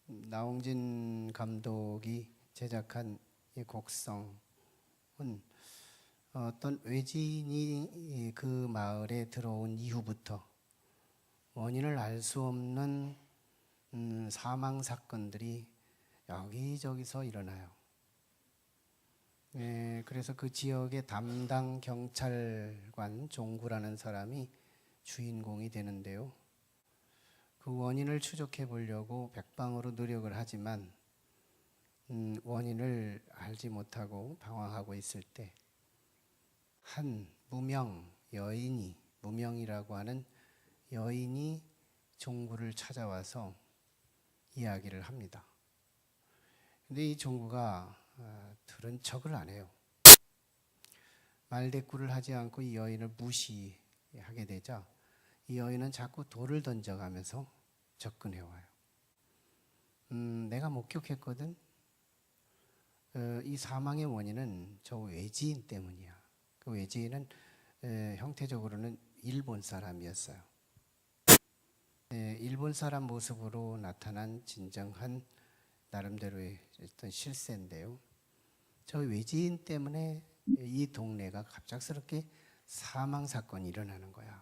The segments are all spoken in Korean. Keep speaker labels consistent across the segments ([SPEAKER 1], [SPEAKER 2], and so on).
[SPEAKER 1] 나홍진 감독이 제작한 이 곡성은 어떤 외지인이 그 마을에 들어온 이후부터 원인을 알 수 없는 사망 사건들이 여기저기서 일어나요. 그래서 그 지역의 담당 경찰관 종구라는 사람이 주인공이 되는데요. 그 원인을 추적해 보려고 백방으로 노력을 하지만 원인을 알지 못하고 방황하고 있을 때 한 무명 여인이, 무명이라고 하는 여인이 종구를 찾아와서 이야기를 합니다. 근데 이 종구가 들은 척을 안 해요. 말대꾸를 하지 않고 이 여인을 무시하게 되자 이 여인은 자꾸 돌을 던져가면서 접근해 와요. 내가 목격했거든. 이 사망의 원인은 저 외지인 때문이야. 그 외지인은 형태적으로는 일본 사람이었어요. 일본 사람 모습으로 나타난 진정한 나름대로의 어떤 실세인데요. 저 외지인 때문에 이 동네가 갑작스럽게 사망 사건이 일어나는 거야.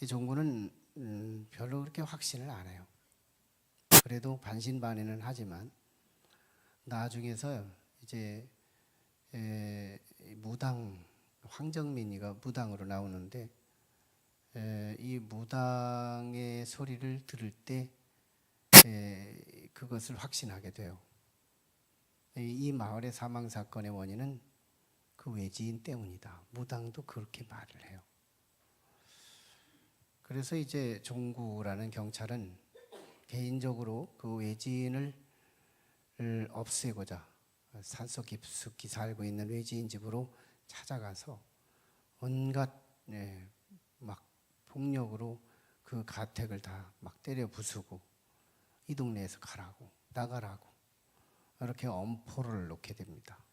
[SPEAKER 1] 이 종구는 별로 그렇게 확신을 안 해요. 그래도 반신반의는 하지만 나중에서 이제 무당 황정민이가 무당으로 나오는데 이 무당의 소리를 들을 때 그것을 확신하게 돼요. 이 마을의 사망 사건의 원인은 그 외지인 때문이다. 무당도 그렇게 말을 해요. 그래서 이제 종구라는 경찰은 개인적으로 그 외지인을 없애고자 산속 깊숙이 살고 있는 외지인 집으로 찾아가서 온갖 막 폭력으로 그 가택을 다 막 때려 부수고 이 동네에서 가라고 나가라고 이렇게 엄포를 놓게 됩니다.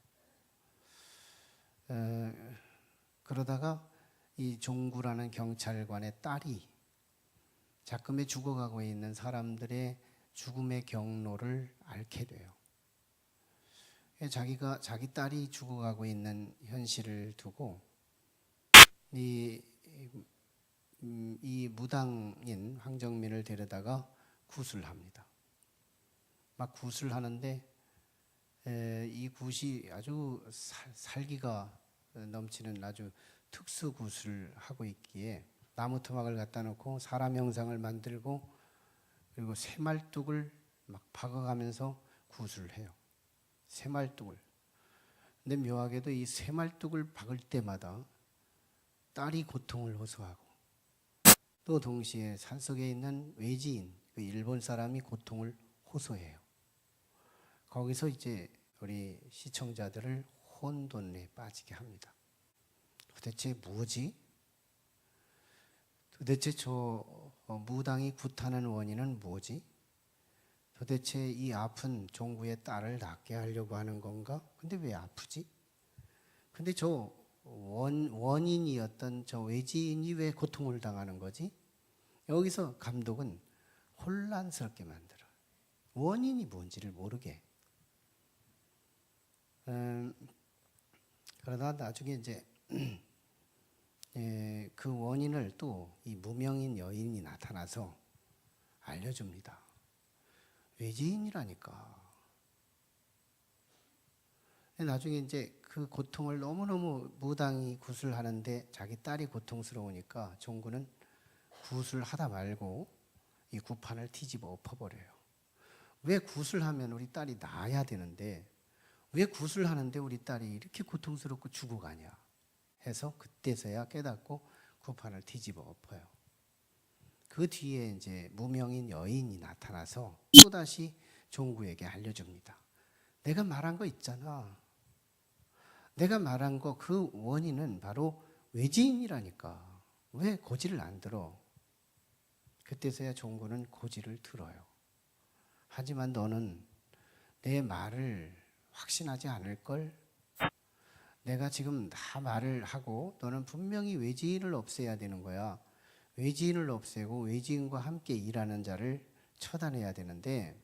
[SPEAKER 1] 그러다가 이 종구라는 경찰관의 딸이 작금에 죽어가고 있는 사람들의 죽음의 경로를 앓게 돼요. 자기 딸이 죽어가고 있는 현실을 두고 이 무당인 황정민을 데려다가 굿을 합니다. 막 굿을 하는데 이 굿이 아주 살기가 넘치는 아주 특수 굿을 하고 있기에 나무 토막을 갖다 놓고 사람 형상을 만들고 그리고 새말뚝을 막 박아가면서 굿을 해요. 새말뚝을. 근데 묘하게도 이 새말뚝을 박을 때마다 딸이 고통을 호소하고 또 동시에 산속에 있는 외지인, 그 일본 사람이 고통을 호소해요. 거기서 이제 우리 시청자들을 혼돈에 빠지게 합니다. 도대체 뭐지? 도대체 저 무당이 굿하는 원인은 뭐지? 도대체 이 아픈 종구의 딸을 낫게 하려고 하는 건가? 근데 왜 아프지? 근데 저 원인이었던 저 외지인이 왜 고통을 당하는 거지? 여기서 감독은 혼란스럽게 만들어. 원인이 뭔지를 모르게. 그러다 나중에 이제 그 원인을 또 이 무명인 여인이 나타나서 알려줍니다. 외지인이라니까. 나중에 이제 그 고통을 너무너무 무당이 굿을 하는데 자기 딸이 고통스러우니까 종구는 굿을 하다 말고 이 굿판을 뒤집어 엎어버려요. 왜 굿을 하면 우리 딸이 나아야 되는데 왜 굿을 하는데 우리 딸이 이렇게 고통스럽고 죽어가냐 해서 그때서야 깨닫고 굿판을 뒤집어 엎어요. 그 뒤에 이제 무명인 여인이 나타나서 또다시 종구에게 알려줍니다. 내가 말한 거 있잖아. 내가 말한 거 그 원인은 바로 외지인이라니까. 왜 고지를 안 들어? 그때서야 종구는 고지를 들어요. 하지만 너는 내 말을 확신하지 않을걸? 내가 지금 다 말을 하고 너는 분명히 외지인을 없애야 되는 거야. 외지인을 없애고 외지인과 함께 일하는 자를 처단해야 되는데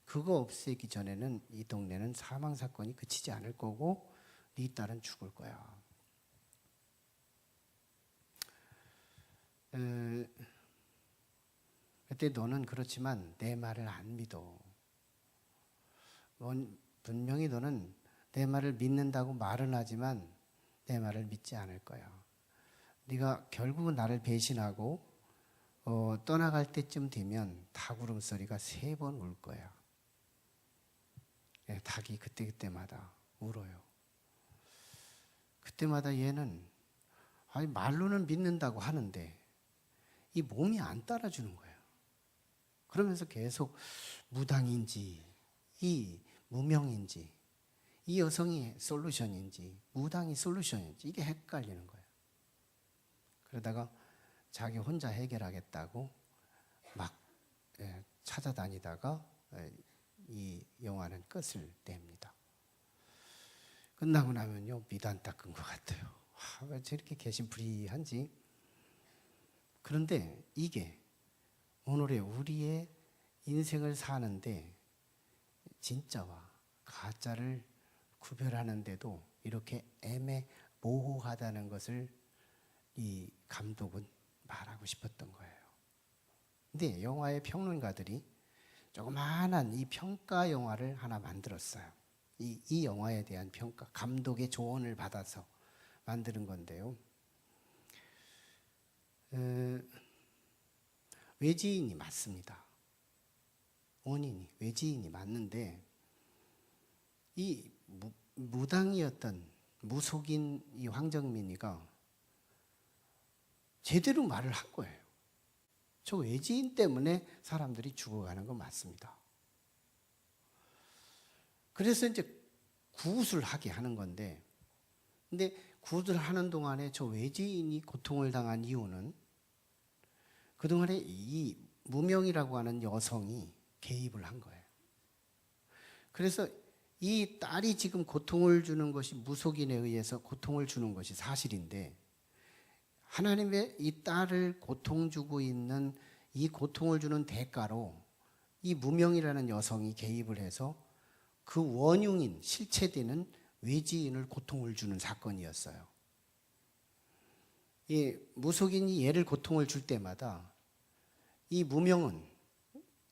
[SPEAKER 1] 그거 없애기 전에는 이 동네는 사망 사건이 그치지 않을 거고 네 딸은 죽을 거야. 그때 너는 그렇지만 내 말을 안 믿어. 분명히 너는 내 말을 믿는다고 말은 하지만 내 말을 믿지 않을 거야. 네가 결국은 나를 배신하고 떠나갈 때쯤 되면 닭 울음소리가 3번 울 거야. 예, 닭이 그때마다 울어요. 그때마다 얘는 아니 말로는 믿는다고 하는데 이 몸이 안 따라주는 거예요. 그러면서 계속 무당인지 이 무명인지 이 여성이 솔루션인지 무당이 솔루션인지 이게 헷갈리는 거예요. 그러다가 자기 혼자 해결하겠다고 막 찾아다니다가 이 영화는 끝을 냅니다. 끝나고 나면요 미단 닦은 것 같아요. 왜 저렇게 개심풀이한지. 그런데 이게 오늘의 우리의 인생을 사는데 진짜와 가짜를 구별하는데도 이렇게 애매모호하다는 것을 이 감독은 말하고 싶었던 거예요. 근데 영화의 평론가들이 조그마한 이 평가 영화를 하나 만들었어요. 이 영화에 대한 평가, 감독의 조언을 받아서 만드는 건데요. 외지인이 맞습니다. 원인이 외지인이 맞는데 이 무당이었던 무속인 이 황정민이가 제대로 말을 한 거예요. 저 외지인 때문에 사람들이 죽어가는 건 맞습니다. 그래서 이제 굿을 하게 하는 건데, 근데 굿을 하는 동안에 저 외지인이 고통을 당한 이유는 그동안에 이 무명이라고 하는 여성이 개입을 한 거예요. 그래서 이 딸이 지금 고통을 주는 것이 무속인에 의해서 고통을 주는 것이 사실인데 하나님의 이 딸을 고통 주고 있는 이 고통을 주는 대가로 이 무명이라는 여성이 개입을 해서 그 원흉인 실체되는 외지인을 고통을 주는 사건이었어요. 이 무속인이 얘를 고통을 줄 때마다 이 무명은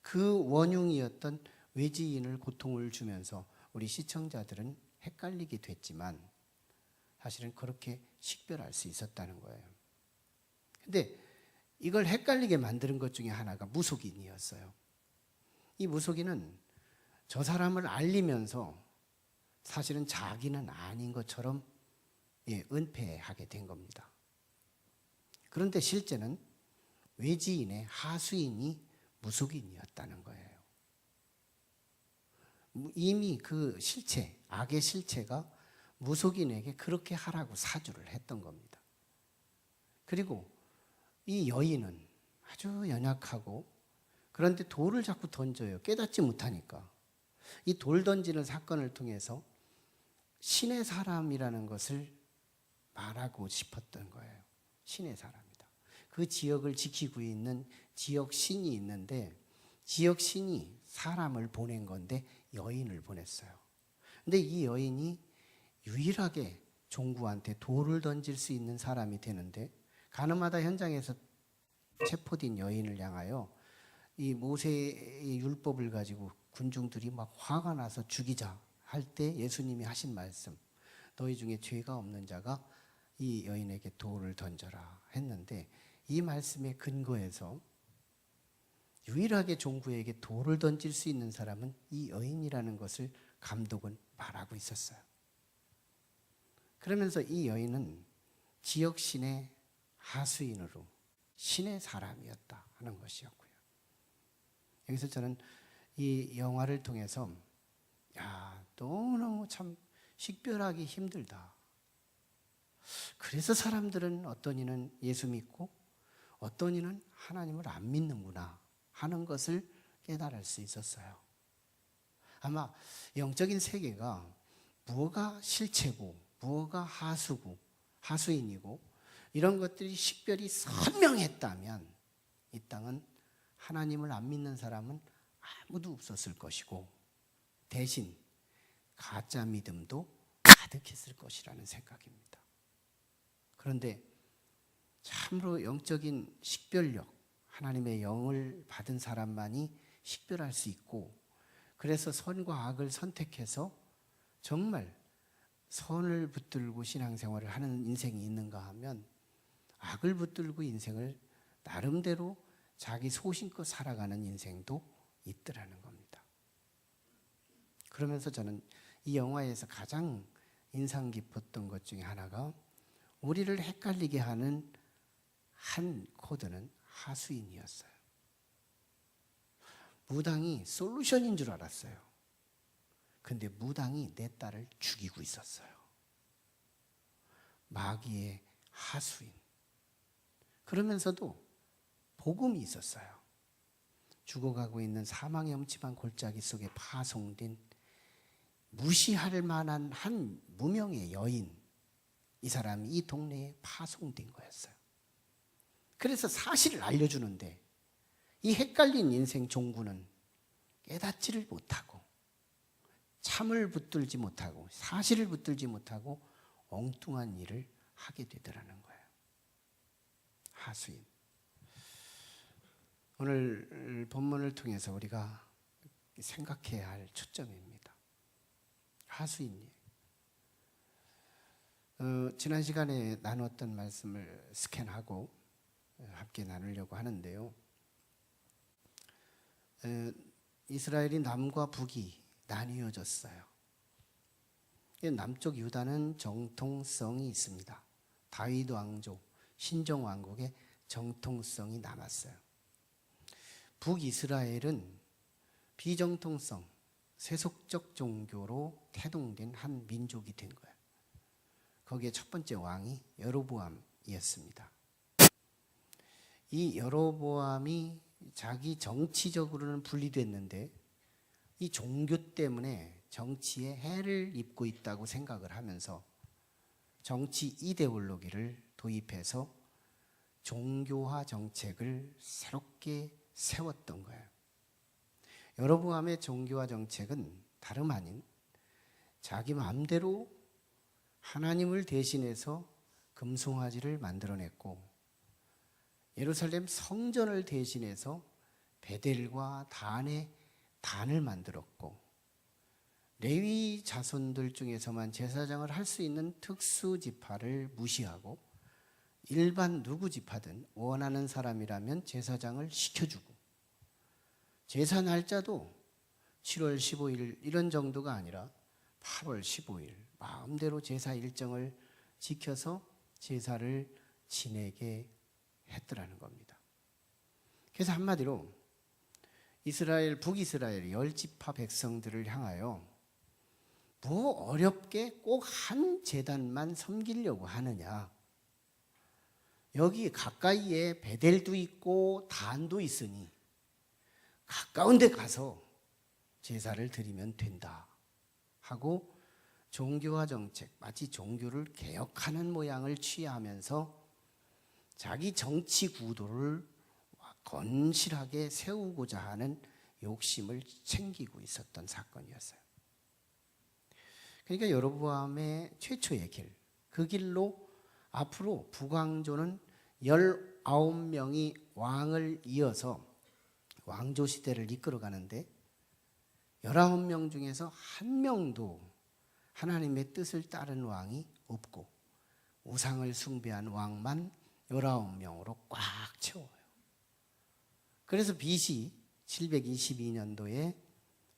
[SPEAKER 1] 그 원흉이었던 외지인을 고통을 주면서 우리 시청자들은 헷갈리게 됐지만 사실은 그렇게 식별할 수 있었다는 거예요. 근데 이걸 헷갈리게 만드는 것 중에 하나가 무속인이었어요. 이 무속인은 저 사람을 알리면서 사실은 자기는 아닌 것처럼 은폐하게 된 겁니다. 그런데 실제는 외지인의 하수인이 무속인이었다는 거예요. 이미 그 실체, 악의 실체가 무속인에게 그렇게 하라고 사주를 했던 겁니다. 그리고 이 여인은 아주 연약하고 그런데 돌을 자꾸 던져요. 깨닫지 못하니까. 이 돌 던지는 사건을 통해서 신의 사람이라는 것을 말하고 싶었던 거예요. 신의 사람이다. 그 지역을 지키고 있는 지역 신이 있는데 지역 신이 사람을 보낸 건데 여인을 보냈어요. 근데 이 여인이 유일하게 종구한테 돌을 던질 수 있는 사람이 되는데 가늠하다 현장에서 체포된 여인을 향하여 이 모세의 율법을 가지고 군중들이 막 화가 나서 죽이자 할 때 예수님이 하신 말씀, 너희 중에 죄가 없는 자가 이 여인에게 돌을 던져라 했는데 이 말씀에 근거해서 유일하게 종구에게 돌을 던질 수 있는 사람은 이 여인이라는 것을 감독은 말하고 있었어요. 그러면서 이 여인은 지역 신의 하수인으로 신의 사람이었다 하는 것이었고요. 여기서 저는 이 영화를 통해서 너무너무 참 식별하기 힘들다. 그래서 사람들은 어떤 이는 예수 믿고 어떤 이는 하나님을 안 믿는구나 하는 것을 깨달을 수 있었어요. 아마 영적인 세계가 무엇가 실체고 무엇가 하수고 하수인이고 이런 것들이 식별이 선명했다면 이 땅은 하나님을 안 믿는 사람은 아무도 없었을 것이고 대신 가짜 믿음도 가득했을 것이라는 생각입니다. 그런데 참으로 영적인 식별력, 하나님의 영을 받은 사람만이 식별할 수 있고, 그래서 선과 악을 선택해서 정말 선을 붙들고 신앙생활을 하는 인생이 있는가 하면 악을 붙들고 인생을 나름대로 자기 소신껏 살아가는 인생도 있더라는 겁니다. 그러면서 저는 이 영화에서 가장 인상 깊었던 것 중에 하나가 우리를 헷갈리게 하는 한 코드는 하수인이었어요. 무당이 솔루션인 줄 알았어요. 근데 무당이 내 딸을 죽이고 있었어요. 마귀의 하수인. 그러면서도 복음이 있었어요. 죽어가고 있는 사망의 엄침한 골짜기 속에 파송된 무시할 만한 한 무명의 여인, 이 사람이 이 동네에 파송된 거였어요. 그래서 사실을 알려주는데 이 헷갈린 인생 종구는 깨닫지를 못하고 참을 붙들지 못하고 사실을 붙들지 못하고 엉뚱한 일을 하게 되더라는 거예요. 하수인. 오늘 본문을 통해서 우리가 생각해야 할 초점입니다. 하수인이에요. 지난 시간에 나눴던 말씀을 스캔하고 함께 나누려고 하는데요. 이스라엘이 남과 북이 나뉘어졌어요. 남쪽 유다는 정통성이 있습니다. 다윗 왕조, 신정 왕국의 정통성이 남았어요. 북이스라엘은 비정통성, 세속적 종교로 태동된 한 민족이 된 거예요. 거기에 첫 번째 왕이 여로보암이었습니다. 이 여로보암이 자기 정치적으로는 분리됐는데 이 종교 때문에 정치에 해를 입고 있다고 생각을 하면서 정치 이데올로기를 도입해서 종교화 정책을 새롭게 세웠던 거예요. 여로보암의 종교화 정책은 다름 아닌 자기 마음대로 하나님을 대신해서 금송아지를 만들어냈고 예루살렘 성전을 대신해서 베델과 단의 단을 만들었고 레위 자손들 중에서만 제사장을 할 수 있는 특수 지파를 무시하고 일반 누구 지파든 원하는 사람이라면 제사장을 시켜주고 제사 날짜도 7월 15일 이런 정도가 아니라 8월 15일 마음대로 제사 일정을 지켜서 제사를 지내게 했더라는 겁니다. 그래서 한마디로 이스라엘, 북이스라엘 10지파 백성들을 향하여 뭐 어렵게 꼭 한 제단만 섬기려고 하느냐. 여기 가까이에 베델도 있고 단도 있으니 가까운 데 가서 제사를 드리면 된다 하고 종교화 정책, 마치 종교를 개혁하는 모양을 취하면서 자기 정치 구도를 건실하게 세우고자 하는 욕심을 챙기고 있었던 사건이었어요. 그러니까 여로보암의 최초의 길, 그 길로 앞으로 북왕조는 19명이 왕을 이어서 왕조 시대를 이끌어가는데 19명 중에서 한 명도 하나님의 뜻을 따른 왕이 없고 우상을 숭배한 왕만 19명으로 꽉 채워요. 그래서 BC 722년도에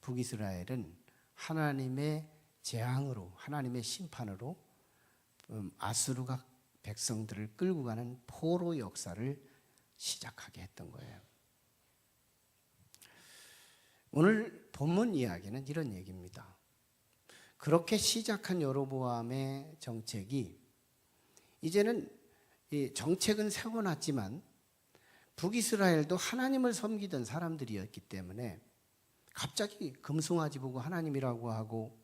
[SPEAKER 1] 북이스라엘은 하나님의 재앙으로, 하나님의 심판으로 아수르가 백성들을 끌고 가는 포로 역사를 시작하게 했던 거예요. 오늘 본문 이야기는 이런 얘기입니다. 그렇게 시작한 여로보암의 정책이 이제는 이 정책은 세워놨지만 북이스라엘도 하나님을 섬기던 사람들이었기 때문에 갑자기 금송아지 보고 하나님이라고 하고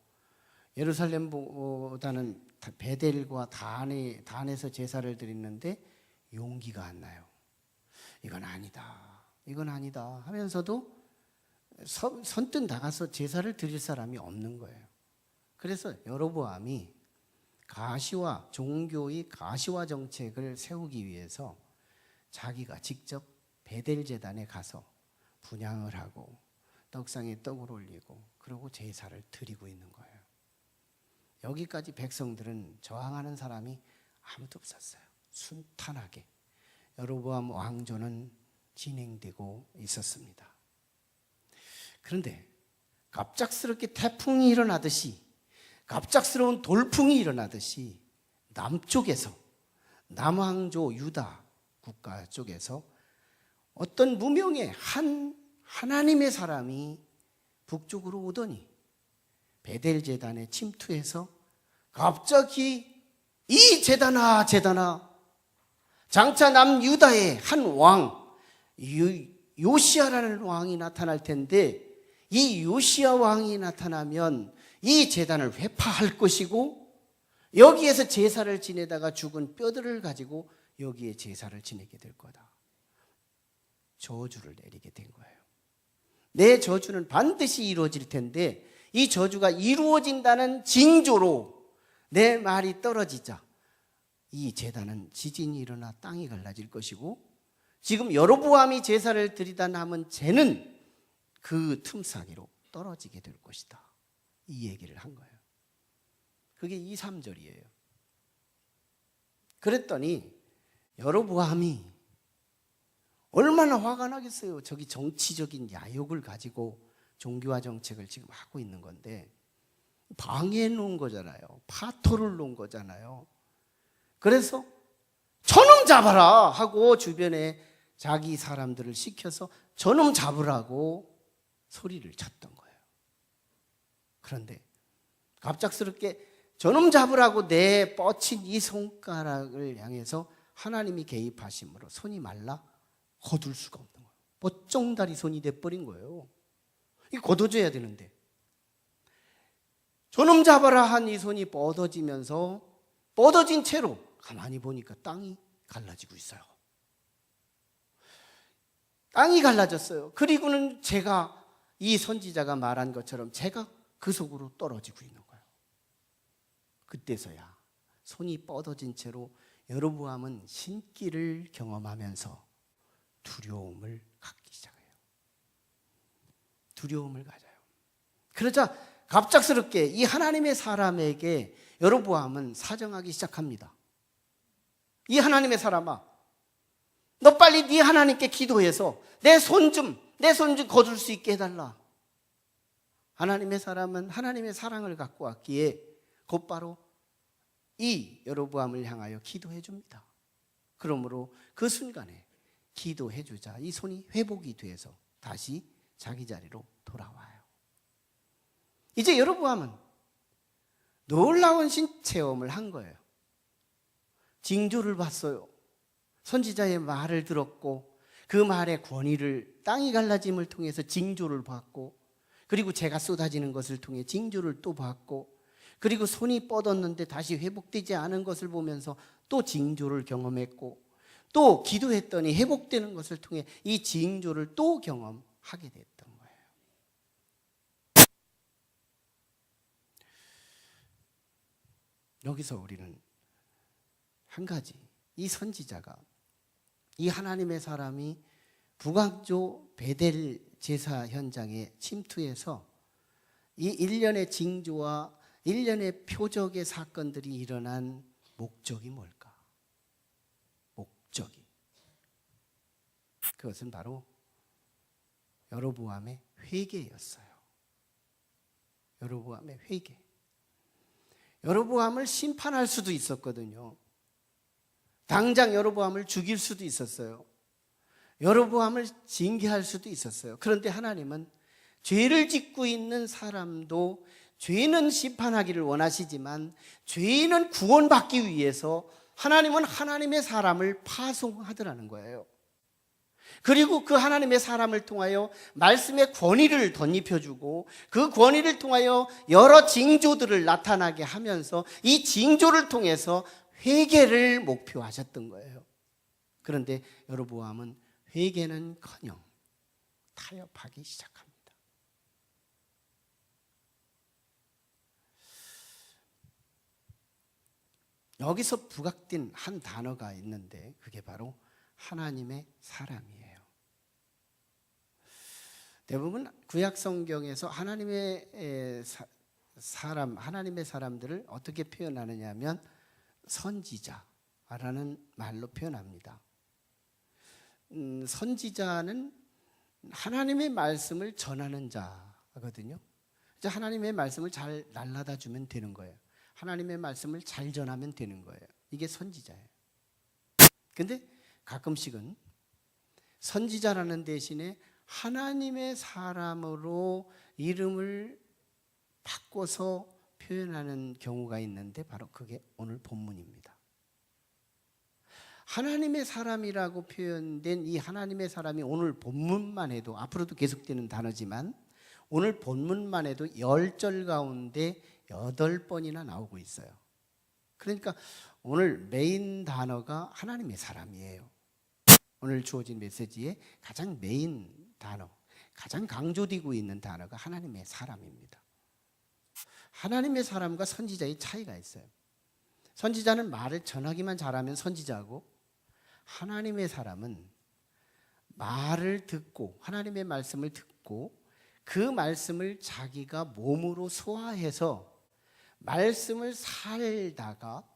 [SPEAKER 1] 예루살렘보다는 베델과 단에서 제사를 드리는데 용기가 안 나요. 이건 아니다. 이건 아니다 하면서도 선뜻 나가서 제사를 드릴 사람이 없는 거예요. 그래서 여로보암이 가시화, 종교의 가시화 정책을 세우기 위해서 자기가 직접 베델 제단에 가서 분향을 하고 떡상에 떡을 올리고 그러고 제사를 드리고 있는 거예요. 여기까지 백성들은 저항하는 사람이 아무도 없었어요. 순탄하게 여로보암 왕조는 진행되고 있었습니다. 그런데 갑작스럽게 태풍이 일어나듯이, 갑작스러운 돌풍이 일어나듯이 남쪽에서, 남왕조 유다 국가 쪽에서 어떤 무명의 하나님의 사람이 북쪽으로 오더니 베델 제단에 침투해서 갑자기 이 제단아 장차 남유다의 한 왕 요시야라는 왕이 나타날 텐데, 이 요시야 왕이 나타나면 이 제단을 회파할 것이고 여기에서 제사를 지내다가 죽은 뼈들을 가지고 여기에 제사를 지내게 될 거다. 저주를 내리게 된 거예요. 내 저주는 반드시 이루어질 텐데 이 저주가 이루어진다는 징조로 내 말이 떨어지자 이 제단은 지진이 일어나 땅이 갈라질 것이고, 지금 여로보암이 제사를 드리다 남은 재는 그 틈사기로 떨어지게 될 것이다. 이 얘기를 한 거예요. 그게 2, 3절이에요. 그랬더니 여로보암이 얼마나 화가 나겠어요. 저기 정치적인 야욕을 가지고 종교화 정책을 지금 하고 있는 건데 방해해 놓은 거잖아요. 파토를 놓은 거잖아요. 그래서 저놈 잡아라 하고 주변에 자기 사람들을 시켜서 저놈 잡으라고 소리를 쳤던 거예요. 그런데 갑작스럽게 저놈 잡으라고 내 뻗친 이 손가락을 향해서 하나님이 개입하심으로 손이 말라 거둘 수가 없는 거예요. 뻗종다리 손이 돼버린 거예요. 이거 걷어줘야 되는데 저놈 잡아라 한 이 손이 뻗어지면서 뻗어진 채로 가만히 보니까 땅이 갈라지고 있어요. 땅이 갈라졌어요. 그리고는 제가 이 선지자가 말한 것처럼 제가 그 속으로 떨어지고 있는 거예요. 그때서야 손이 뻗어진 채로 여로보암은 신기를 경험하면서 두려움을 갖기 시작해요. 두려움을 가져요. 그러자 갑작스럽게 이 하나님의 사람에게 여로보암은 사정하기 시작합니다. 이 하나님의 사람아, 너 빨리 네 하나님께 기도해서 내 손 좀 거둘 수 있게 해달라. 하나님의 사람은 하나님의 사랑을 갖고 왔기에 곧바로 이 여로보암을 향하여 기도해 줍니다. 그러므로 그 순간에 기도해 주자 이 손이 회복이 돼서 다시 자기 자리로 돌아와요. 이제 여로보암은 놀라운 신체험을 한 거예요. 징조를 봤어요. 선지자의 말을 들었고 그 말의 권위를, 땅이 갈라짐을 통해서 징조를 봤고, 그리고 제가 쏟아지는 것을 통해 징조를 또 봤고, 그리고 손이 뻗었는데 다시 회복되지 않은 것을 보면서 또 징조를 경험했고, 또 기도했더니 회복되는 것을 통해 이 징조를 또 경험하게 됐던 거예요. 여기서 우리는 한 가지, 이 선지자가, 이 하나님의 사람이 북왕조 베델 제사 현장에 침투해서 이 일련의 징조와 일련의 표적의 사건들이 일어난 목적이 뭘까? 목적이, 그것은 바로 여로보암의 회개였어요. 여로보암의 회개. 여로보암을 심판할 수도 있었거든요. 당장 여로보암을 죽일 수도 있었어요. 여로보암을 징계할 수도 있었어요. 그런데 하나님은 죄를 짓고 있는 사람도, 죄는 심판하기를 원하시지만 죄인은 구원받기 위해서 하나님은 하나님의 사람을 파송하더라는 거예요. 그리고 그 하나님의 사람을 통하여 말씀의 권위를 덧입혀주고 그 권위를 통하여 여러 징조들을 나타나게 하면서 이 징조를 통해서 회개를 목표하셨던 거예요. 그런데 여로보암은 회개는커녕 타협하기 시작합니다. 여기서 부각된 한 단어가 있는데 그게 바로 하나님의 사람이에요. 대부분 구약 성경에서 하나님의 사람, 하나님의 사람들을 어떻게 표현하느냐 하면 선지자라는 말로 표현합니다. 선지자는 하나님의 말씀을 전하는 자거든요. 하나님의 말씀을 잘 날라다 주면 되는 거예요. 하나님의 말씀을 잘 전하면 되는 거예요. 이게 선지자예요. 근데 가끔씩은 선지자라는 대신에 하나님의 사람으로 이름을 바꿔서 표현하는 경우가 있는데 바로 그게 오늘 본문입니다. 하나님의 사람이라고 표현된 이 하나님의 사람이 오늘 본문만 해도, 앞으로도 계속되는 단어지만 오늘 본문만 해도 10절 가운데 8번이나 나오고 있어요. 그러니까 오늘 메인 단어가 하나님의 사람이에요. 오늘 주어진 메시지의 가장 메인 단어, 가장 강조되고 있는 단어가 하나님의 사람입니다. 하나님의 사람과 선지자의 차이가 있어요. 선지자는 말을 전하기만 잘하면 선지자고, 하나님의 사람은 말을 듣고 하나님의 말씀을 듣고 그 말씀을 자기가 몸으로 소화해서 말씀을 살다가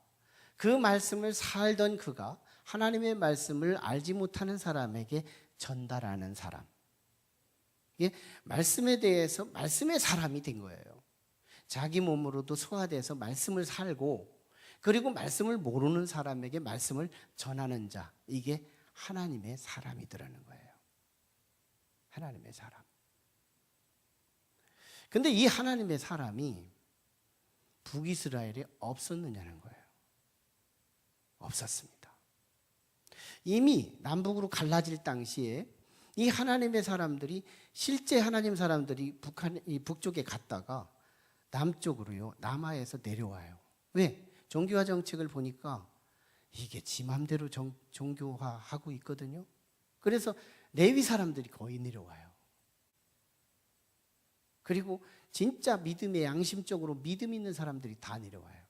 [SPEAKER 1] 그 말씀을 살던 그가 하나님의 말씀을 알지 못하는 사람에게 전달하는 사람. 이게 말씀에 대해서 말씀의 사람이 된 거예요. 자기 몸으로도 소화돼서 말씀을 살고 그리고 말씀을 모르는 사람에게 말씀을 전하는 자. 이게 하나님의 사람이더라는 거예요. 하나님의 사람. 근데 이 하나님의 사람이 북이스라엘에 없었느냐는 거예요. 없었습니다. 이미 남북으로 갈라질 당시에 이 하나님의 사람들이 실제 하나님 사람들이 북쪽에 갔다가 남쪽으로요, 남하에서 내려와요. 왜? 종교화 정책을 보니까 이게 지 맘대로 종교화하고 있거든요. 그래서 레위 사람들이 거의 내려와요. 그리고 진짜 믿음의 양심적으로 믿음 있는 사람들이 다 내려와요.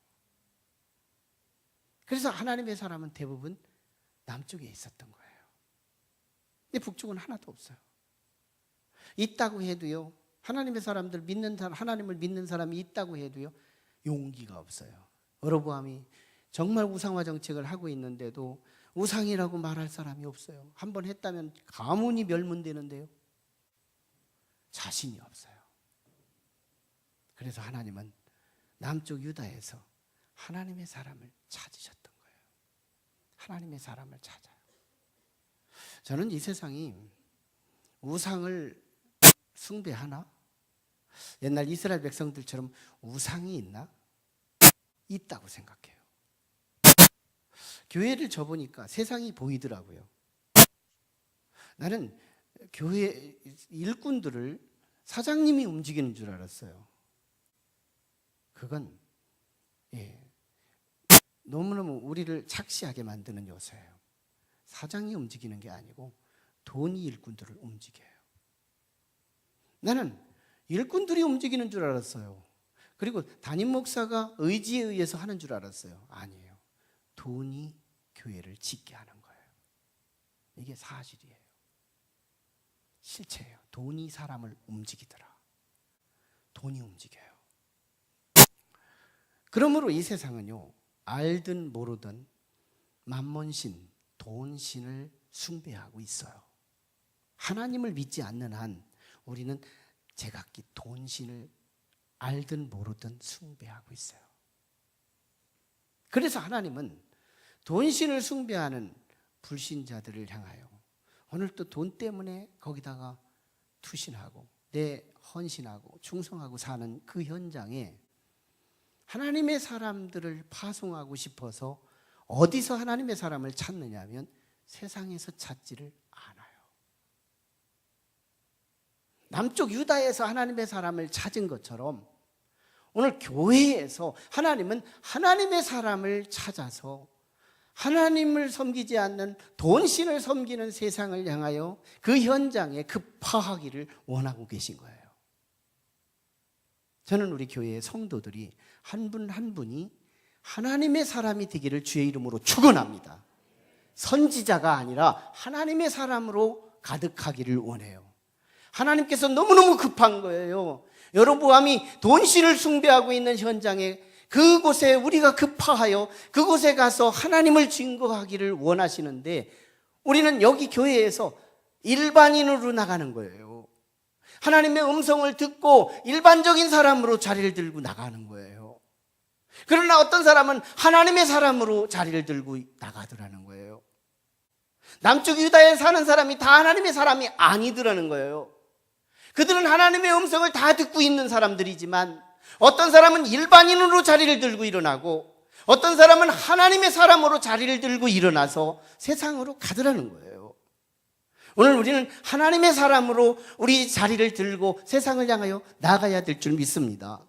[SPEAKER 1] 그래서 하나님의 사람은 대부분 남쪽에 있었던 거예요. 근데 북쪽은 하나도 없어요. 있다고 해도요, 하나님의 사람들 믿는 사람, 하나님을 믿는 사람이 있다고 해도요, 용기가 없어요. 여로보암이 정말 우상화 정책을 하고 있는데도 우상이라고 말할 사람이 없어요. 한번 했다면 가문이 멸문되는데요, 자신이 없어요. 그래서 하나님은 남쪽 유다에서 하나님의 사람을 찾으셨던 거예요. 하나님의 사람을 찾아요. 저는 이 세상이 우상을 숭배하나? 옛날 이스라엘 백성들처럼 우상이 있나? 있다고 생각해요. 교회를 접으니까 세상이 보이더라고요. 나는 교회 일꾼들을 사장님이 움직이는 줄 알았어요. 그건 너무너무 우리를 착시하게 만드는 요소예요. 사장이 움직이는 게 아니고 돈이 일꾼들을 움직여요. 나는 일꾼들이 움직이는 줄 알았어요. 그리고 담임 목사가 의지에 의해서 하는 줄 알았어요. 아니에요. 돈이 교회를 짓게 하는 거예요. 이게 사실이에요. 실체예요. 돈이 사람을 움직이더라. 돈이 움직여요. 그러므로 이 세상은요, 알든 모르든 만몬신, 돈신을 숭배하고 있어요. 하나님을 믿지 않는 한 우리는 제각기 돈신을 알든 모르든 숭배하고 있어요. 그래서 하나님은 돈신을 숭배하는 불신자들을 향하여 오늘 또 돈 때문에 거기다가 투신하고 내 헌신하고 충성하고 사는 그 현장에 하나님의 사람들을 파송하고 싶어서 어디서 하나님의 사람을 찾느냐 하면 세상에서 찾지를 않아요. 남쪽 유다에서 하나님의 사람을 찾은 것처럼 오늘 교회에서 하나님은 하나님의 사람을 찾아서 하나님을 섬기지 않는 돈신을 섬기는 세상을 향하여 그 현장에 급파하기를 원하고 계신 거예요. 저는 우리 교회의 성도들이 한 분 한 분이 하나님의 사람이 되기를 주의 이름으로 축원합니다. 선지자가 아니라 하나님의 사람으로 가득하기를 원해요. 하나님께서 너무너무 급한 거예요. 여로보암이 돈신을 숭배하고 있는 현장에 그곳에 우리가 급파하여 그곳에 가서 하나님을 증거하기를 원하시는데 우리는 여기 교회에서 일반인으로 나가는 거예요. 하나님의 음성을 듣고 일반적인 사람으로 자리를 들고 나가는 거예요. 그러나 어떤 사람은 하나님의 사람으로 자리를 들고 나가더라는 거예요. 남쪽 유다에 사는 사람이 다 하나님의 사람이 아니더라는 거예요. 그들은 하나님의 음성을 다 듣고 있는 사람들이지만 어떤 사람은 일반인으로 자리를 들고 일어나고 어떤 사람은 하나님의 사람으로 자리를 들고 일어나서 세상으로 가더라는 거예요. 오늘 우리는 하나님의 사람으로 우리 자리를 들고 세상을 향하여 나가야 될 줄 믿습니다.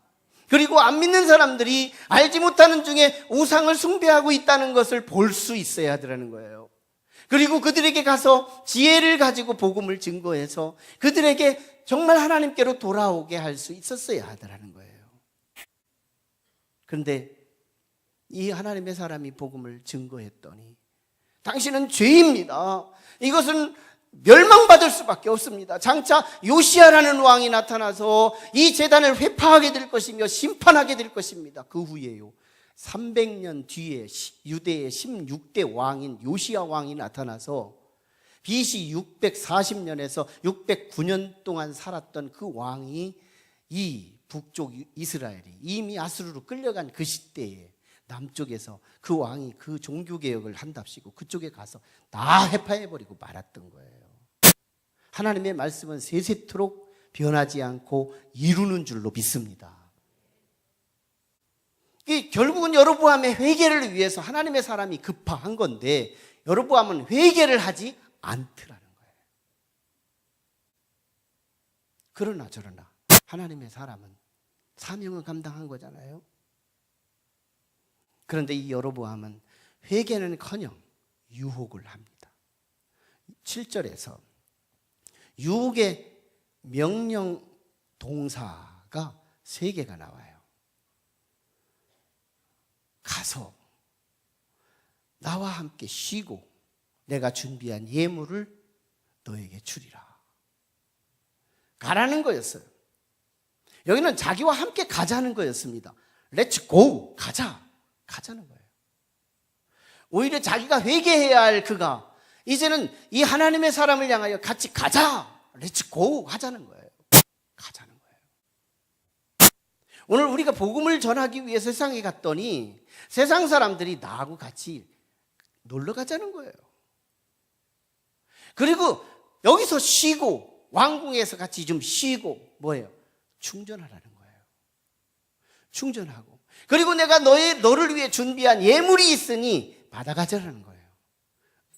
[SPEAKER 1] 그리고 안 믿는 사람들이 알지 못하는 중에 우상을 숭배하고 있다는 것을 볼 수 있어야 하더라는 거예요. 그리고 그들에게 가서 지혜를 가지고 복음을 증거해서 그들에게 정말 하나님께로 돌아오게 할 수 있었어야 하더라는 거예요. 그런데 이 하나님의 사람이 복음을 증거했더니 당신은 죄입니다. 이것은 멸망받을 수밖에 없습니다. 장차 요시야라는 왕이 나타나서 이 재단을 회파하게 될 것이며 심판하게 될 것입니다. 그 후에요 300년 뒤에 유대의 16대 왕인 요시야 왕이 나타나서 BC 640년에서 609년 동안 살았던 그 왕이 이 북쪽 이스라엘이 이미 아수르로 끌려간 그 시대에 남쪽에서 그 왕이 그 종교개혁을 한답시고 그쪽에 가서 다 해파해버리고 말았던 거예요. 하나님의 말씀은 세세토록 변하지 않고 이루는 줄로 믿습니다. 결국은 여로보암의 회개를 위해서 하나님의 사람이 급파한 건데 여로보암은 회개를 하지 않더라는 거예요. 그러나 저러나 하나님의 사람은 사명을 감당한 거잖아요. 그런데 이 여로보암은 회개는커녕 유혹을 합니다. 7절에서 유혹의 명령 동사가 3개가 나와요. 가서 나와 함께 쉬고 내가 준비한 예물을 너에게 주리라. 가라는 거였어요. 여기는 자기와 함께 가자는 거였습니다. Let's go, 가자는 거예요. 오히려 자기가 회개해야 할 그가 이제는 이 하나님의 사람을 향하여 같이 가자, Let's go 하자는 거예요. 가자는 거예요. 오늘 우리가 복음을 전하기 위해 세상에 갔더니 세상 사람들이 나하고 같이 놀러 가자는 거예요. 그리고 여기서 쉬고 왕궁에서 같이 좀 쉬고 뭐예요? 충전하라는 거예요. 충전하고 그리고 내가 너를 위해 준비한 예물이 있으니 받아가자라는 거예요.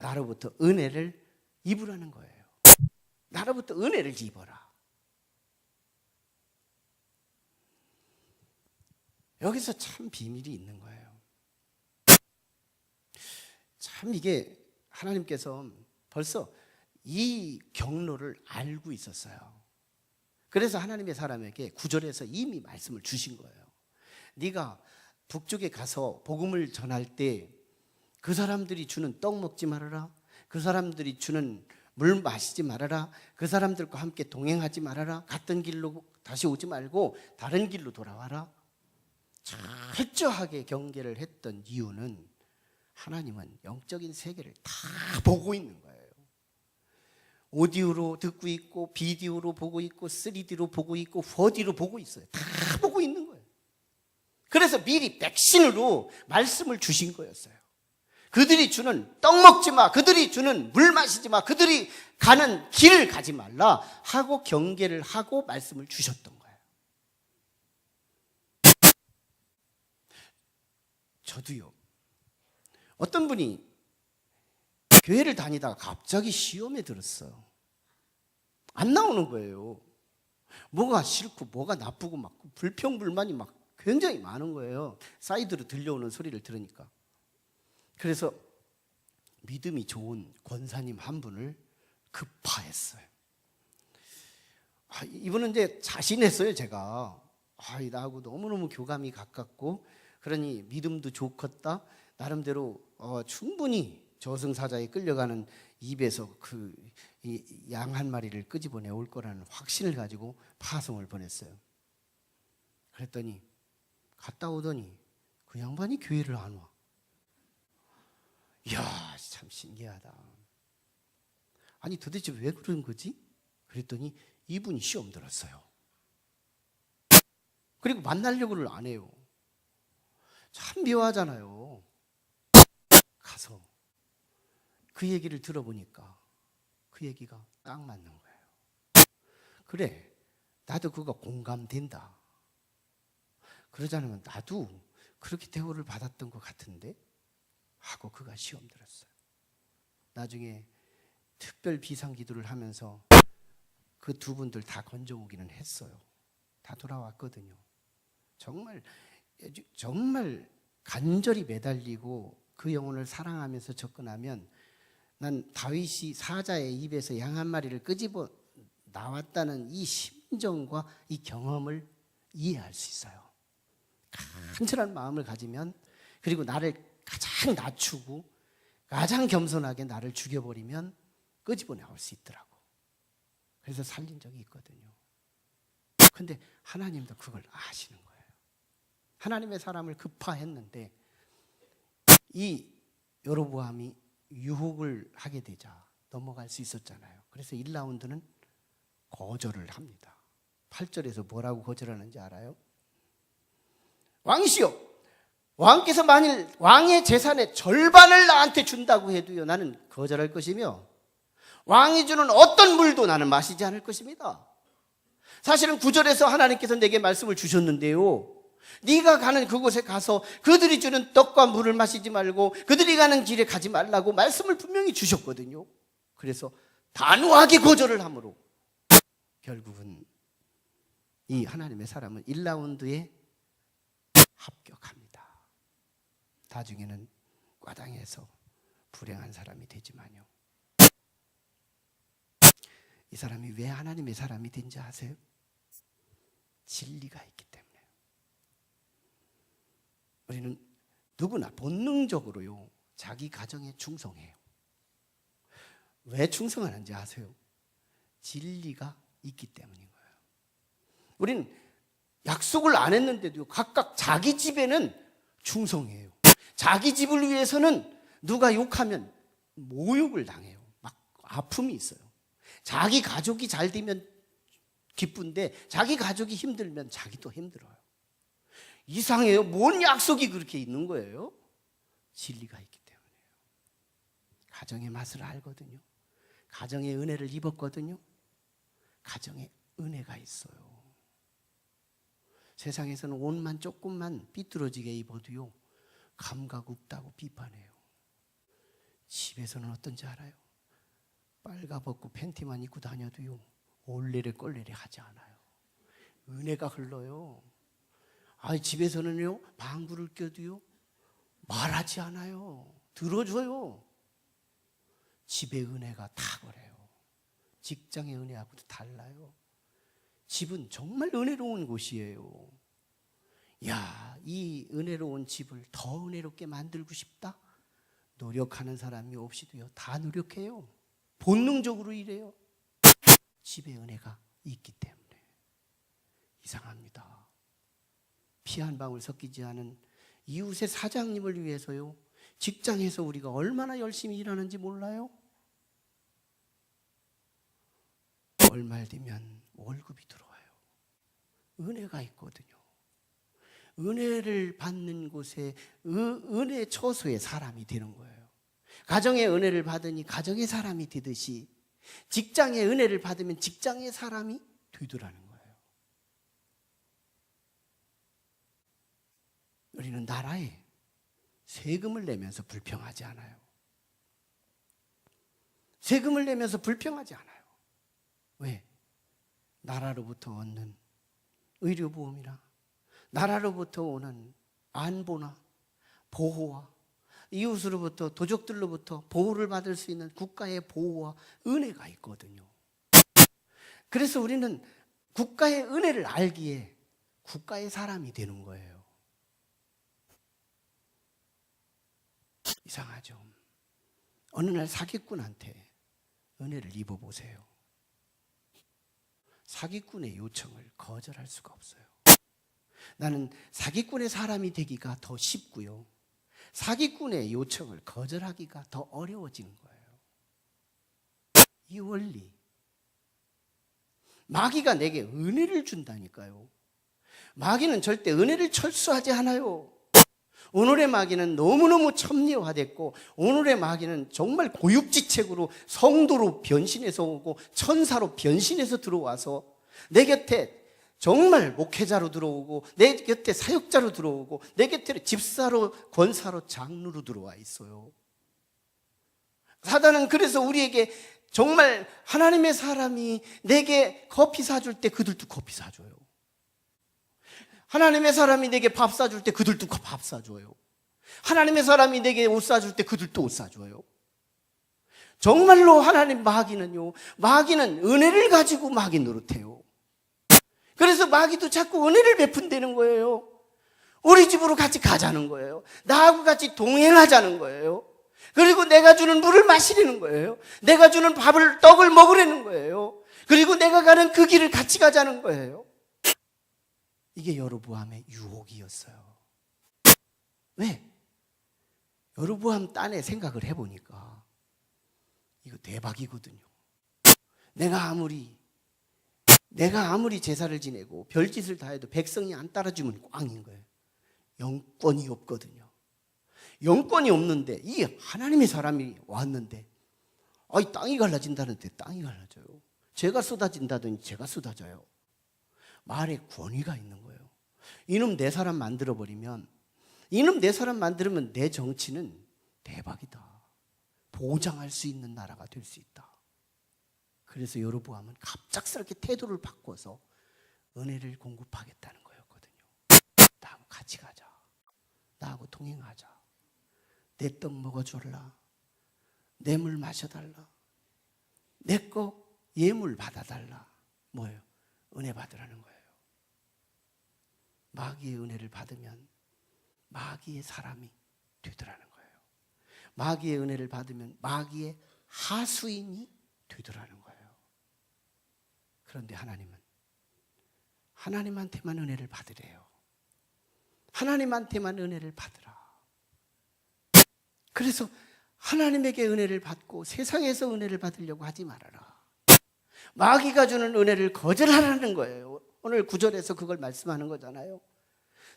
[SPEAKER 1] 나로부터 은혜를 입으라는 거예요. 나로부터 은혜를 입어라. 여기서 참 비밀이 있는 거예요. 참 이게 하나님께서 벌써 이 경로를 알고 있었어요. 그래서 하나님의 사람에게 9절에서 이미 말씀을 주신 거예요. 네가 북쪽에 가서 복음을 전할 때 그 사람들이 주는 떡 먹지 말아라. 그 사람들이 주는 물 마시지 말아라. 그 사람들과 함께 동행하지 말아라. 갔던 길로 다시 오지 말고 다른 길로 돌아와라. 철저하게 경계를 했던 이유는 하나님은 영적인 세계를 다 보고 있는 거예요. 오디오로 듣고 있고 비디오로 보고 있고 3D로 보고 있고 4D로 보고 있어요. 다 보고 있는 거예요. 그래서 미리 백신으로 말씀을 주신 거였어요. 그들이 주는 떡 먹지 마, 그들이 주는 물 마시지 마, 그들이 가는 길을 가지 말라 하고 경계를 하고 말씀을 주셨던 거예요. 저도요. 어떤 분이 교회를 다니다가 갑자기 시험에 들었어요. 안 나오는 거예요. 뭐가 싫고 뭐가 나쁘고 막 불평불만이 막 굉장히 많은 거예요. 사이드로 들려오는 소리를 들으니까. 그래서 믿음이 좋은 권사님 한 분을 급파했어요. 이분은 이제 자신했어요. 제가 나하고 너무너무 교감이 가깝고 그러니 믿음도 좋겠다. 나름대로 충분히 저승사자에 끌려가는 입에서 그 양 한 마리를 끄집어내 올 거라는 확신을 가지고 파송을 보냈어요. 그랬더니 갔다 오더니 그 양반이 교회를 안 와. 이야, 참 신기하다. 아니 도대체 왜 그런 거지? 그랬더니 이분이 시험 들었어요. 그리고 만나려고를 안 해요. 참 묘하잖아요. 가서 그 얘기를 들어보니까 그 얘기가 딱 맞는 거예요. 그래, 나도 그거 공감된다. 그러지 않으면 나도 그렇게 대우를 받았던 것 같은데 하고 그가 시험 들었어요. 나중에 특별 비상기도를 하면서 그 두 분들 다 건져오기는 했어요. 다 돌아왔거든요. 정말 간절히 매달리고 그 영혼을 사랑하면서 접근하면 난 다윗이 사자의 입에서 양 한 마리를 끄집어 나왔다는 이 심정과 이 경험을 이해할 수 있어요. 간절한 마음을 가지면, 그리고 나를 가장 낮추고 가장 겸손하게 나를 죽여버리면 끄집어 나올 수 있더라고. 그래서 살린 적이 있거든요. 근데 하나님도 그걸 아시는 거예요. 하나님의 사람을 급파했는데 이 여로보암이 유혹을 하게 되자 넘어갈 수 있었잖아요. 그래서 1라운드는 거절을 합니다. 8절에서 뭐라고 거절하는지 알아요? 왕이시여, 왕께서 만일 왕의 재산의 절반을 나한테 준다고 해도요, 나는 거절할 것이며 왕이 주는 어떤 물도 나는 마시지 않을 것입니다. 사실은 9절에서 하나님께서 내게 말씀을 주셨는데요, 네가 가는 그곳에 가서 그들이 주는 떡과 물을 마시지 말고 그들이 가는 길에 가지 말라고 말씀을 분명히 주셨거든요. 그래서 단호하게 거절을 하므로 결국은 이 하나님의 사람은 1라운드에 합격합니다. 나중에는 과당에서 불행한 사람이 되지만요, 이 사람이 왜 하나님의 사람이 된지 아세요? 진리가 있기 때문에. 우리는 누구나 본능적으로요, 자기 가정에 충성해요. 왜 충성하는지 아세요? 진리가 있기 때문인 거예요. 우리는 약속을 안 했는데도 각각 자기 집에는 충성해요. 자기 집을 위해서는 누가 욕하면 모욕을 당해요. 막 아픔이 있어요. 자기 가족이 잘 되면 기쁜데 자기 가족이 힘들면 자기도 힘들어요. 이상해요. 뭔 약속이 그렇게 있는 거예요? 진리가 있기 때문이에요. 가정의 맛을 알거든요. 가정의 은혜를 입었거든요. 가정에 은혜가 있어요. 세상에서는 옷만 조금만 삐뚤어지게 입어도요, 감각 없다고 비판해요. 집에서는 어떤지 알아요? 빨가벗고 팬티만 입고 다녀도요, 올레레 꼴레레 하지 않아요. 은혜가 흘러요. 집에서는요, 방구를 껴도요, 말하지 않아요. 들어줘요. 집의 은혜가 탁월해요. 직장의 은혜하고도 달라요. 집은 정말 은혜로운 곳이에요. 야, 이 은혜로운 집을 더 은혜롭게 만들고 싶다? 노력하는 사람이 없이도요, 다 노력해요. 본능적으로 이래요. 집에 은혜가 있기 때문에. 이상합니다. 피 한 방울 섞이지 않은 이웃의 사장님을 위해서요, 직장에서 우리가 얼마나 열심히 일하는지 몰라요? 월말 되면 월급이 들어와요. 은혜가 있거든요. 은혜를 받는 곳에 은혜 처소의 사람이 되는 거예요. 가정의 은혜를 받으니 가정의 사람이 되듯이 직장의 은혜를 받으면 직장의 사람이 되더라는 거예요. 우리는 나라에 세금을 내면서 불평하지 않아요. 세금을 내면서 불평하지 않아요. 왜? 나라로부터 얻는 의료보험이나 나라로부터 오는 안보나 보호와 이웃으로부터, 도적들로부터 보호를 받을 수 있는 국가의 보호와 은혜가 있거든요. 그래서 우리는 국가의 은혜를 알기에 국가의 사람이 되는 거예요. 이상하죠. 어느 날 사기꾼한테 은혜를 입어보세요. 사기꾼의 요청을 거절할 수가 없어요. 나는 사기꾼의 사람이 되기가 더 쉽고요, 사기꾼의 요청을 거절하기가 더 어려워지는 거예요. 이 원리. 마귀가 내게 은혜를 준다니까요. 마귀는 절대 은혜를 철수하지 않아요. 오늘의 마귀는 너무너무 첨예화됐고, 오늘의 마귀는 정말 고육지책으로 성도로 변신해서 오고 천사로 변신해서 들어와서 내 곁에 정말 목회자로 들어오고, 내 곁에 사역자로 들어오고, 내 곁에 집사로, 권사로, 장로로 들어와 있어요. 사단은 그래서 우리에게 정말 하나님의 사람이 내게 커피 사줄 때 그들도 커피 사줘요. 하나님의 사람이 내게 밥 사줄 때 그들도 밥 사줘요. 하나님의 사람이 내게 옷 사줄 때 그들도 옷 사줘요. 정말로 하나님 마귀는요, 마귀는 은혜를 가지고 마귀 노릇해요. 그래서 마귀도 자꾸 은혜를 베푼다는 거예요. 우리 집으로 같이 가자는 거예요. 나하고 같이 동행하자는 거예요. 그리고 내가 주는 물을 마시려는 거예요. 내가 주는 떡을 먹으려는 거예요. 그리고 내가 가는 그 길을 같이 가자는 거예요. 이게 여로보암의 유혹이었어요. 왜? 여로보암 딴에 생각을 해보니까 이거 대박이거든요. 내가 아무리 제사를 지내고 별짓을 다 해도 백성이 안 따라주면 꽝인 거예요. 영권이 없거든요. 영권이 없는데 이 하나님의 사람이 왔는데, 땅이 갈라진다는데 땅이 갈라져요. 죄가 쏟아진다더니 죄가 쏟아져요. 말에 권위가 있는 거예요. 이놈 내 사람 만들어버리면, 이놈 내 사람 만들면 내 정치는 대박이다. 보장할 수 있는 나라가 될 수 있다. 그래서 여로보암은 갑작스럽게 태도를 바꿔서 은혜를 공급하겠다는 거였거든요. 나하고 같이 가자. 나하고 동행하자. 내 떡 먹어줄라. 내 물 마셔달라. 내 거 예물 받아달라. 뭐예요? 은혜 받으라는 거예요. 마귀의 은혜를 받으면 마귀의 사람이 되더라는 거예요. 마귀의 은혜를 받으면 마귀의 하수인이 되더라는 거예요. 그런데 하나님은 하나님한테만 은혜를 받으래요. 하나님한테만 은혜를 받으라. 그래서 하나님에게 은혜를 받고 세상에서 은혜를 받으려고 하지 말아라. 마귀가 주는 은혜를 거절하라는 거예요. 오늘 9절에서 그걸 말씀하는 거잖아요.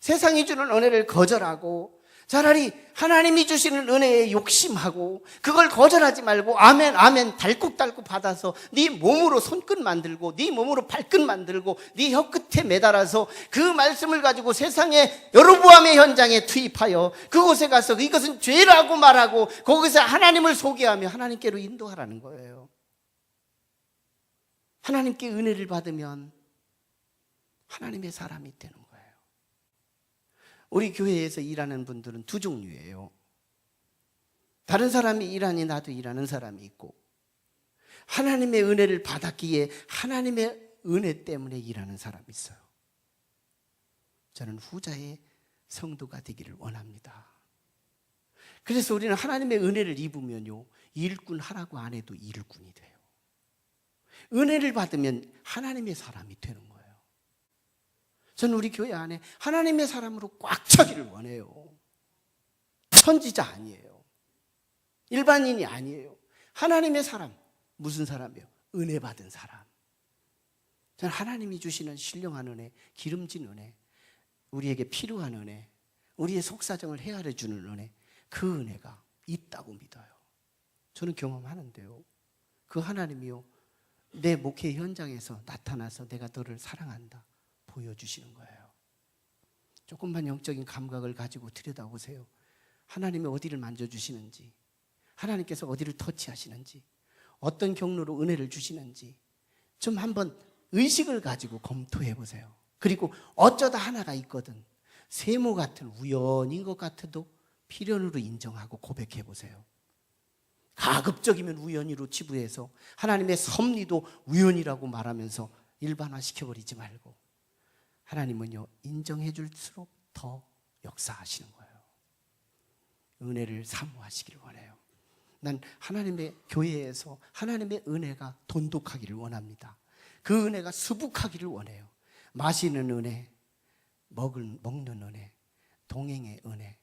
[SPEAKER 1] 세상이 주는 은혜를 거절하고 차라리 하나님이 주시는 은혜에 욕심하고 그걸 거절하지 말고 아멘 아멘 달꾹달꾹 받아서 네 몸으로 손끝 만들고 네 몸으로 발끝 만들고 네 혀끝에 매달아서 그 말씀을 가지고 세상의 여로보암의 현장에 투입하여 그곳에 가서 이것은 죄라고 말하고 거기서 하나님을 소개하며 하나님께로 인도하라는 거예요. 하나님께 은혜를 받으면 하나님의 사람이 되는 거예요. 우리 교회에서 일하는 분들은 두 종류예요. 다른 사람이 일하니 나도 일하는 사람이 있고, 하나님의 은혜를 받았기에 하나님의 은혜 때문에 일하는 사람이 있어요. 저는 후자의 성도가 되기를 원합니다. 그래서 우리는 하나님의 은혜를 입으면요, 일꾼 하라고 안 해도 일꾼이 돼요. 은혜를 받으면 하나님의 사람이 되는 거예요. 저는 우리 교회 안에 하나님의 사람으로 꽉 차기를 원해요. 선지자 아니에요. 일반인이 아니에요. 하나님의 사람. 무슨 사람이에요? 은혜 받은 사람. 저는 하나님이 주시는 신령한 은혜, 기름진 은혜, 우리에게 필요한 은혜, 우리의 속사정을 헤아려 주는 은혜, 그 은혜가 있다고 믿어요. 저는 경험하는데요. 그 하나님이요, 내 목회 현장에서 나타나서 내가 너를 사랑한다 보여주시는 거예요. 조금만 영적인 감각을 가지고 들여다보세요. 하나님이 어디를 만져주시는지, 하나님께서 어디를 터치하시는지, 어떤 경로로 은혜를 주시는지 좀 한번 의식을 가지고 검토해 보세요. 그리고 어쩌다 하나가 있거든 세모 같은 우연인 것 같아도 필연으로 인정하고 고백해 보세요. 가급적이면 우연히로 치부해서 하나님의 섭리도 우연이라고 말하면서 일반화시켜버리지 말고, 하나님은요 인정해 줄수록 더 역사하시는 거예요. 은혜를 사모하시기를 원해요. 난 하나님의 교회에서 하나님의 은혜가 돈독하기를 원합니다. 그 은혜가 수북하기를 원해요. 마시는 은혜, 먹는 은혜, 동행의 은혜,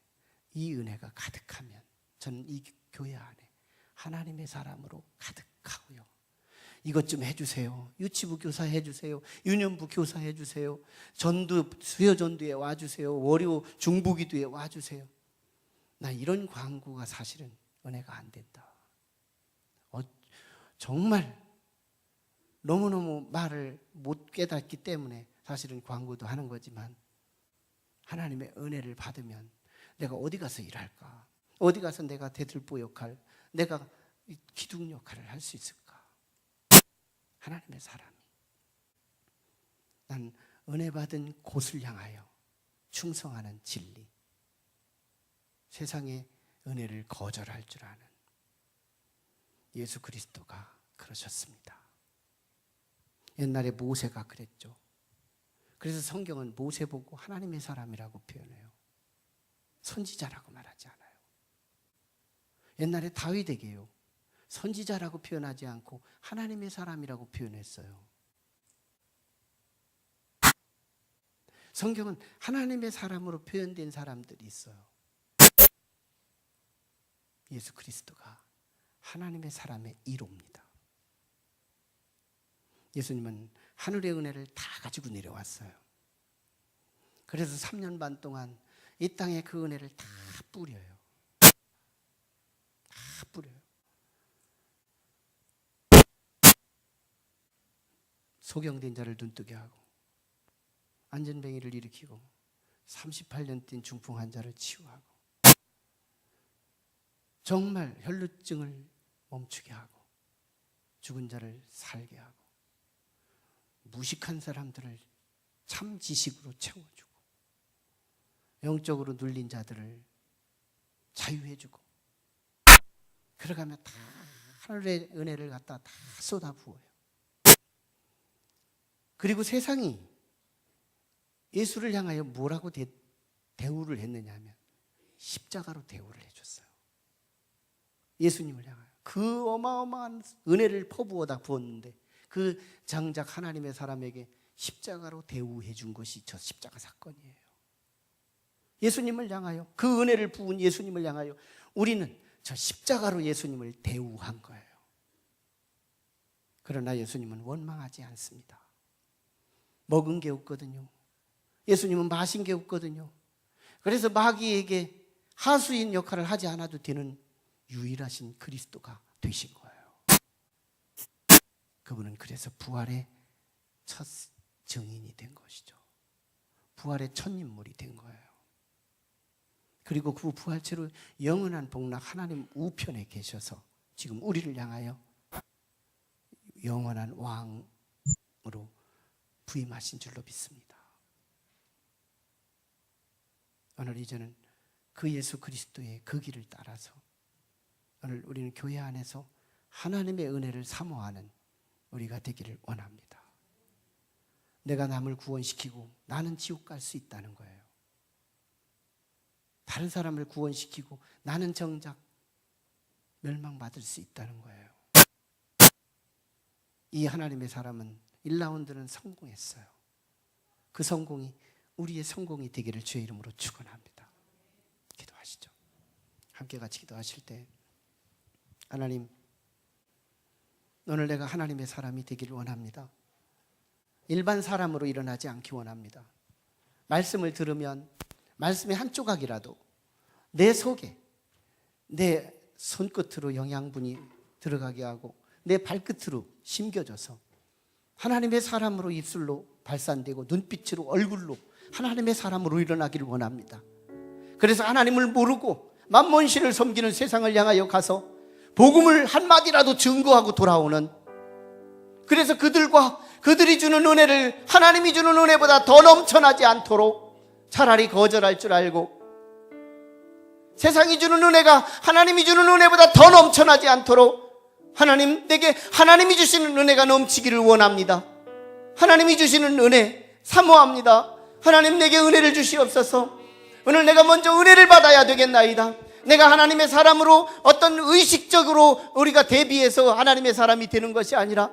[SPEAKER 1] 이 은혜가 가득하면 저는 이 교회 안에 하나님의 사람으로 가득하고요. 이것 좀 해주세요. 유치부 교사 해주세요. 유년부 교사 해주세요. 전도, 수요전도에 와주세요. 월요 중부기도에 와주세요. 나 이런 광고가 사실은 은혜가 안 된다. 정말 너무너무 말을 못 깨닫기 때문에 사실은 광고도 하는 거지만, 하나님의 은혜를 받으면 내가 어디 가서 일할까? 어디 가서 내가 대들보 역할, 내가 기둥 역할을 할 수 있을까? 하나님의 사람이, 난 은혜 받은 곳을 향하여 충성하는 진리, 세상의 은혜를 거절할 줄 아는 예수 그리스도가 그러셨습니다. 옛날에 모세가 그랬죠. 그래서 성경은 모세 보고 하나님의 사람이라고 표현해요. 선지자라고 말하지 않아요. 옛날에 다윗에게요, 선지자라고 표현하지 않고 하나님의 사람이라고 표현했어요. 성경은 하나님의 사람으로 표현된 사람들이 있어요. 예수 그리스도가 하나님의 사람의 1호입니다. 예수님은 하늘의 은혜를 다 가지고 내려왔어요. 그래서 3년 반 동안 이 땅에 그 은혜를 다 뿌려요. 다 뿌려요. 소경된 자를 눈뜨게 하고, 안전뱅이를 일으키고, 38년 뛴 중풍 환자를 치유하고, 정말 혈루증을 멈추게 하고, 죽은 자를 살게 하고, 무식한 사람들을 참 지식으로 채워주고, 영적으로 눌린 자들을 자유해주고, 그러가면 다 하늘의 은혜를 갖다 다 쏟아부어요. 그리고 세상이 예수를 향하여 뭐라고 대우를 했느냐 하면 십자가로 대우를 해줬어요. 예수님을 향하여 그 어마어마한 은혜를 퍼부어다 부었는데, 그 장작 하나님의 사람에게 십자가로 대우해 준 것이 저 십자가 사건이에요. 예수님을 향하여, 그 은혜를 부은 예수님을 향하여 우리는 저 십자가로 예수님을 대우한 거예요. 그러나 예수님은 원망하지 않습니다. 먹은 게 없거든요. 예수님은 마신 게 없거든요. 그래서 마귀에게 하수인 역할을 하지 않아도 되는 유일하신 그리스도가 되신 거예요. 그분은 그래서 부활의 첫 증인이 된 것이죠. 부활의 첫 인물이 된 거예요. 그리고 그 부활체로 영원한 복락 하나님 우편에 계셔서 지금 우리를 향하여 영원한 왕으로 부임하신 줄로 믿습니다. 오늘 이제는 그 예수 그리스도의 그 길을 따라서 오늘 우리는 교회 안에서 하나님의 은혜를 사모하는 우리가 되기를 원합니다. 내가 남을 구원시키고 나는 지옥 갈 수 있다는 거예요. 다른 사람을 구원시키고 나는 정작 멸망받을 수 있다는 거예요. 이 하나님의 사람은 1라운드는 성공했어요. 그 성공이 우리의 성공이 되기를 주의 이름으로 축원합니다. 기도하시죠. 함께 같이 기도하실 때, 하나님, 오늘 내가 하나님의 사람이 되기를 원합니다. 일반 사람으로 일어나지 않기 원합니다. 말씀을 들으면 말씀의 한 조각이라도 내 속에, 내 손끝으로 영양분이 들어가게 하고 내 발끝으로 심겨져서 하나님의 사람으로 입술로 발산되고 눈빛으로 얼굴로 하나님의 사람으로 일어나기를 원합니다. 그래서 하나님을 모르고 만몬신을 섬기는 세상을 향하여 가서 복음을 한마디라도 증거하고 돌아오는, 그래서 그들이 주는 은혜를 하나님이 주는 은혜보다 더 넘쳐나지 않도록 차라리 거절할 줄 알고, 세상이 주는 은혜가 하나님이 주는 은혜보다 더 넘쳐나지 않도록 하나님, 내게 하나님이 주시는 은혜가 넘치기를 원합니다. 하나님이 주시는 은혜 사모합니다. 하나님, 내게 은혜를 주시옵소서. 오늘 내가 먼저 은혜를 받아야 되겠나이다.
[SPEAKER 2] 내가 하나님의 사람으로 어떤 의식적으로 우리가 대비해서 하나님의 사람이 되는 것이 아니라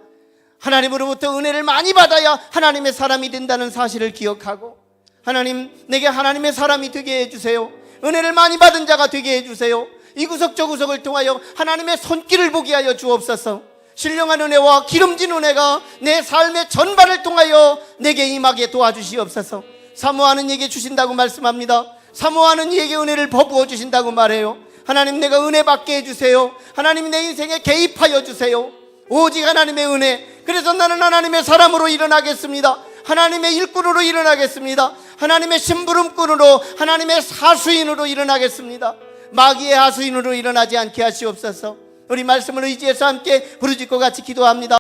[SPEAKER 2] 하나님으로부터 은혜를 많이 받아야 하나님의 사람이 된다는 사실을 기억하고, 하나님, 내게 하나님의 사람이 되게 해주세요. 은혜를 많이 받은 자가 되게 해주세요. 이 구석 저 구석을 통하여 하나님의 손길을 보게 하여 주옵소서. 신령한 은혜와 기름진 은혜가 내 삶의 전반을 통하여 내게 임하게 도와주시옵소서. 사모하는 이에게 주신다고 말씀합니다. 사모하는 이에게 은혜를 퍼부어 주신다고 말해요. 하나님, 내가 은혜 받게 해주세요. 하나님, 내 인생에 개입하여 주세요. 오직 하나님의 은혜. 그래서 나는 하나님의 사람으로 일어나겠습니다. 하나님의 일꾼으로 일어나겠습니다. 하나님의 심부름꾼으로, 하나님의 하수인으로 일어나겠습니다. 마귀의 하수인으로 일어나지 않게 하시옵소서. 우리 말씀을 의지해서 함께 부르짖고 같이 기도합니다.